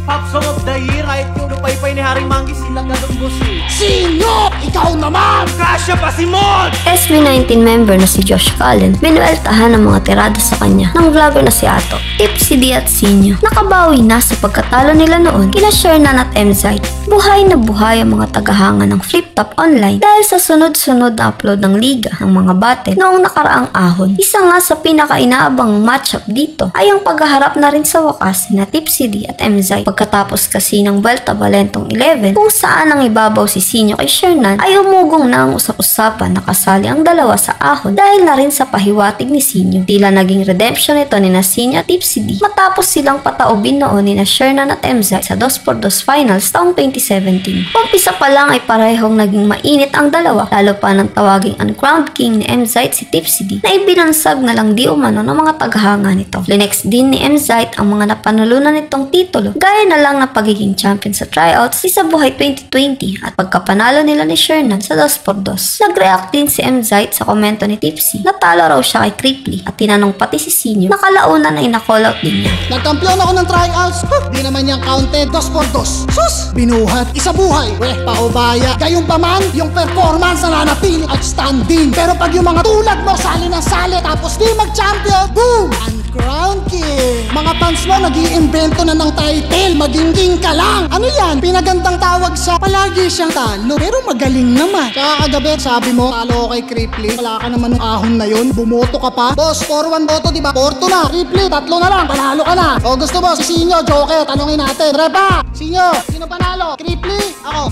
hip-hop song of the year. Kahit yung lupay-pay ni Haring Manggis, sila galumbos eh. Sino? Ikaw naman! Kasya pa si Mod! SB19 member na si Josh Cullen, binueltahan ng mga tirada sa kanya ng vlogger na si Ato, Tipsy D at Sinyo. Nakabawi na sa pagkatalo nila noon kina Shernan at MZite. Buhay na buhay ang mga tagahanga ng Flip Top Online dahil sa sunod-sunod na upload ng liga ng mga battle noong nakaraang ahon. Isa nga sa pinaka-inaabang matchup dito ay ang paghaharap na rin sa wakas na Tipsy D at MZite. Pagkatapos kasi ng Vuelta Valentong 11 kung saan ang ibabaw si Sinyo kay Shernan ay umugong na ang usap-usapan na kasali ang dalawa sa ahon dahil na rin sa pahiwatig ni Sinyo. Tila naging redemption ito ni na Sinyo at Tipsy D matapos silang pataubin noon ni na Shernan at MZite sa 2x2 finals taong 2017. Umpisa pa lang ay parehong naging mainit ang dalawa lalo pa ng tawaging uncrowned king ni MZite si Tipsy D na ibinansag na lang di umano ng mga tagahanga nito. Linex din ni MZite ang mga napanulunan nitong titulo gaya na lang ng pagiging champion sa tryouts sa Buhay 2020 at pagkapanalo nila ni Shernan sa 2x2. Nag-react din si MZite sa komento ni Tipsy na talo raw siya kay Cripply at tinanong pati si Sinyo na kalaunan ay na-call out din niya. Nagkampiyon ako ng tryouts, di naman yung counted 2x2. Sus! Binuhat, isa buhay. Weh, paubaya. Gayong pa man, yung performance na nanatili outstanding. Pero pag yung mga tulad mo, sali na sali, tapos di mag-champion, boom! Uncrowned king. Mga fans mo, nag-iimbento na ng title, maging king ka lang. Ano yan? Pinagandang tawag sa palagi siyang talo, pero magaling naman. Tsaka kagabi, sabi mo, talo ko kay Cripply. Wala ka naman ng ahon na yun, bumoto ka pa. Boss, 4-1 boto, diba? 4-2 na. Cripply, 3 na lang, panalo ka na. O gusto mo, si Sinyo, Joker, tanongin natin. Repa, Sinyo, sino panalo? Cripply? Ako.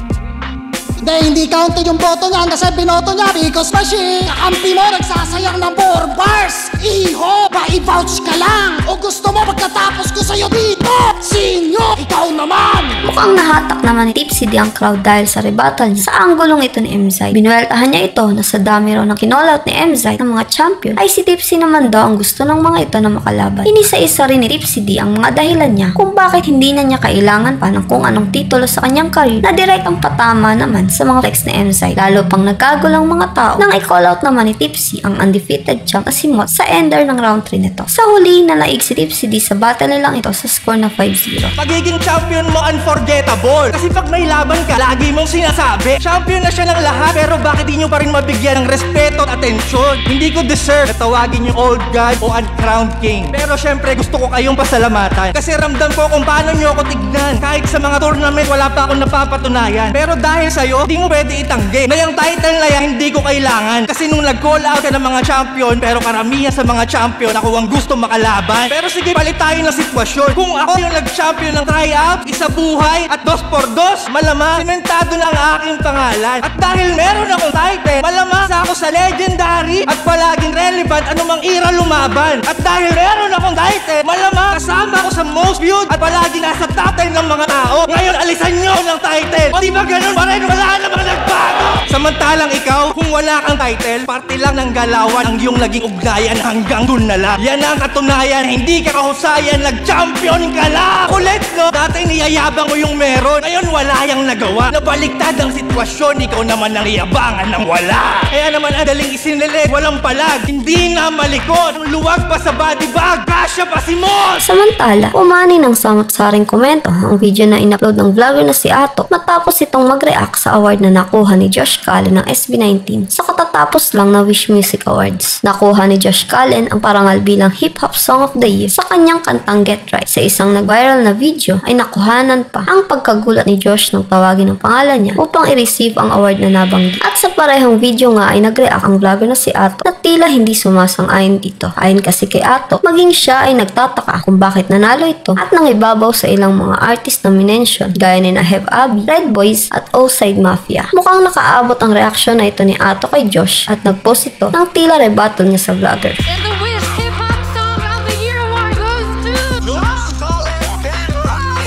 Hindi counted yung boto niya kasi binoto niya because machine. Kakampi mo nagsasayang ng 4 bars. Iho, ba-i-vouch ka lang? O gusto mo pagkatapos ko sa'yo dito? Sinyo, ikaw naman! Mukhang nahatak naman ni Tipsy D ang crowd dahil sa rebuttal niya sa anggulong ito ni MZite. Binueltahan niya ito na sa dami raw ng kinollout ni MZite ng mga champion ay si Tipsy naman daw ang gusto ng mga ito na makalaban. Inisa-isa rin ni Tipsy D ang mga dahilan niya kung bakit hindi na niya kailangan pa ng kung anong titulo sa kanyang career na direct ang patama naman sa mga flex ni MZite. Lalo pang nagkagulang mga tao nang i-call out naman ni Tipsy ang undefeated champ na si Mot sa ender ng round 3 nito. Sa huli na naig si Tipsy D sa battle nilang ito sa score na 5-0. Pagiging champion mo unforgettable. Kasi pag may laban ka, lagi mong sinasabi, champion na siya ng lahat, pero bakit di nyo pa rin mabigyan ng respeto at atensyon? Hindi ko deserve na tawagin yung old god o uncrowned king. Pero syempre gusto ko kayong pasalamatan kasi ramdam ko kung paano nyo ako tignan. Kahit sa mga tournament wala pa akong napapatunayan. Pero dahil sa'yo, di mo pwede itanggi na yung title na yan hindi ko kailangan. Kasi nung nag-call out ka ng mga champion, pero karamihan sa mga champion ako ang gusto makalaban. Pero sige, palit tayo ng sitwasyon. Kung ako yung nag-champion ng tryout, isa buhay at 2x2, malamang simentado na ang aking pangalan. At dahil meron akong title, malamang sa ako sa legendary at palaging relevant anumang era lumaban. At dahil meron akong title, malamang kasama ako sa most viewed at palaging nasa top 10 ng mga tao. Ngayon, alisan nyo ng title. O di ba ganun pa rin? Wala namang nagbago. Samantalang ikaw, kung wala kang title, parte lang ng galawan ang iyong naging ugnayan hanggang dun na lang. Yan ang katunayan, hindi ka kahusayan, nag-champion ka lang. Ulit, no? Dati niyayabang ko yung meron, ngayon wala yang nagawa. Nabaliktad ang sitwasyon, ikaw naman ang iyabangan ng wala. Kaya naman adaling isinilit, walang palag, hindi na malikot, ang luwag pa sa body bag, kasya pa si Mon. Samantala, umani ng samot-saring komento ang video na in-upload ng vlogger na si Ato matapos itong mag-react sa award na nakuha ni Josh Cullen ng SB19 sa katatapos lang na Wish Music Awards. Nakuha ni Josh Cullen ang parangal bilang Hip Hop Song of the Year sa kanyang kantang Get Right. Sa isang nag-viral na video ay nakuhanan pa ang pagkagulat ni Josh nang tawagin ang pangalan niya upang i-receive ang award na nabanggit. At sa parehong video nga ay nag-react ang vlogger na si Ato na tila hindi sumasang-ayon dito. Ayon kasi kay Ato, maging siya ay nagtataka kung bakit nanalo ito at nang ibabaw sa ilang mga artist na minention gaya ni Have Abby, Red Boys at O-Side Mafia. Mukhang nakaabot ang reaksyon na ito ni Ato kay Josh at nag-post ito ng tila rebuttal niya sa vlogger. And the Wish Hip Hop Song of the Year award goes to...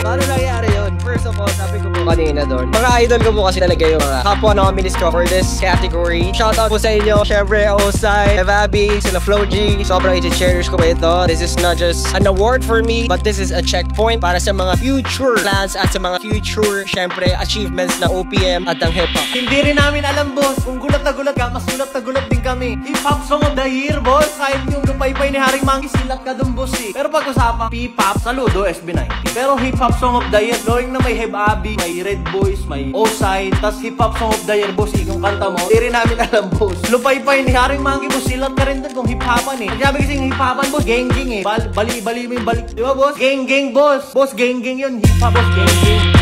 Paano nangyari yun? First of all, sabi ko po kanina kanina doon. Mga idol ko po kasi talaga yung mga kapwa na kami discover this category. Shoutout po sa inyo. Syempre, Osai, Evabi, sila Flo G. Sobrang i-cherish ko ba ito. This is not just an award for me, but this is a checkpoint para sa mga future plans at sa mga future, syempre, achievements ng OPM at ng hip-hop. Hindi rin namin alam, boss. Kung gulat na gulat ka, mas gulat na gulat din kami. Hip-hop Song of the Year, boss. Kahit yung lupay-pay ni Haring Monkey, silat ka dun, boss eh. Pero pag-usapan, P-pop, saludo, SB19. Pero hip-hop Song of the Year, knowing na may Hebabi, may Red Boys, may Osai, tas hip-hop Song of the Year, boss, yung kanta mo, hindi rin namin alam, boss. Lupay-pay ni Haring Monkey, boss, silat ka rin dun kung hip-hopan eh. Sabi kasi yung hip-hopan, boss, gang-gang eh. Bali-bali mo yung balik. Di ba, boss? Gang-gang, boss. Boss, gang-gang yun. Hip-hop, boss, gang-gang.